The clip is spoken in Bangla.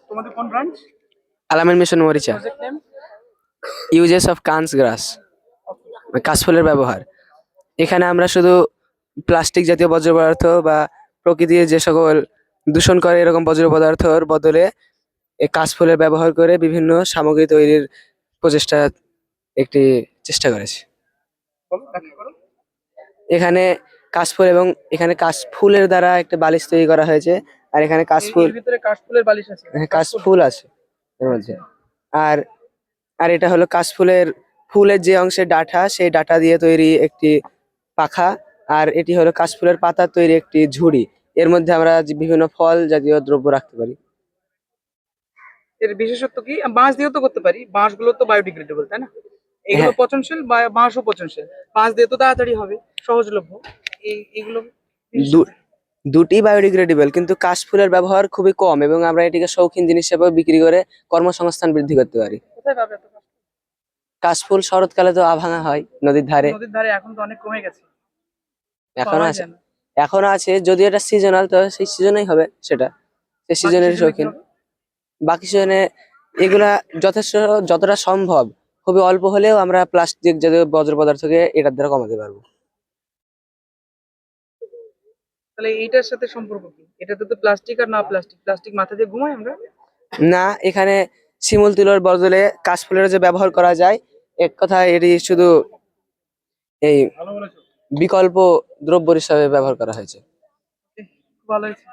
তোমাদের কোন ব্রাঞ্চ? আলামিন mission Maricha. Project name? Uses of কান্স গ্রাস, কাশফুলের ব্যবহার। এখানে আমরা শুধু প্লাস্টিক জাতীয় বর্জ্য পদার্থ বা প্রকৃতির যে সকল দূষণ করে এরকম বর্জ্য পদার্থর বদলে এই কাশফুলের ব্যবহার করে বিভিন্ন সামগ্রী তৈরির প্রচেষ্টা একটি চেষ্টা করেছি। বলো, ব্যাখ্যা করো। এখানে কাশফুল এবং এখানে কাশফুলের দ্বারা একটা বালিশ তৈরি করা হয়েছে। আর এখানে কাশফুল, এর ভিতরে কাশফুলের বালিশ আছে? হ্যাঁ, কাশফুল আছে এর মধ্যে। আর আর এটা হলো কাশফুলের ফুলের যে অংশের ডাঁটা, সেই ডাঁটা দিয়ে তৈরি একটি পাখা। আর এটি হলো কাশফুলের পাতার তৈরি একটি ঝুড়ি। এর মধ্যে আমরা যে বিভিন্ন ফল জাতীয় দ্রব্য রাখতে পারি। এর বিশেষত্ব কি? বাঁশ দিয়েও তো করতে পারি, বাঁশগুলো তো বায়োডিগ্রেডেবল, তাই না? এগুলো হ্যাঁ, পচনশীল, বাঁশও পচনশীল। বাঁশ দিয়ে তো তাড়াতাড়ি হবে, সহজলভ্য। এগুলো দু- দুটি বায়োডিগ্রেডেবল, কিন্তু কাশফুলের ব্যবহার খুবই কম এবং আমরা এটিকে শৌখিন জিনিস হিসেবে বিক্রি করে কর্মসংস্থান বৃদ্ধি করতে পারি। কোথায় পাবে এত কাশ? কাশফুল শরৎকালে তো আভাঙা হয় নদীর ধারে। নদীর ধারে এখন তো অনেক কমে গেছে, এখনো পাওয়াই আছে, যায় না। এখনো আছে, যদি এটা সিজনাল তো সেই সিজনেই হবে সেটা, সেই বাকি সিজনের সিজনে কি শৌখিন। হবে? বাকি সিজনে এগুলা যথেষ্ট, যতটা সম্ভব খুবই অল্প হলেও আমরা প্লাস্টিক জাতীয় বর্জ্য পদার্থকে এটার দ্বারা কমাতে পারবো। তাহলে এইটার সাথে সম্পর্ক কি? এটাতে তো প্লাস্টিক আর না প্লাস্টিক, প্লাস্টিক মাথা দিয়ে ঘুমাই আমরা। না, এখানে শিমুল তুলোর বদলে কাশফুলের যে ব্যবহার করা যায়, এক কথায় এটি শুধু এই ভালো বলেছো। বিকল্প দ্রব্য হিসাবে ব্যবহার করা হয়েছে। খুব ভালো হয়েছে।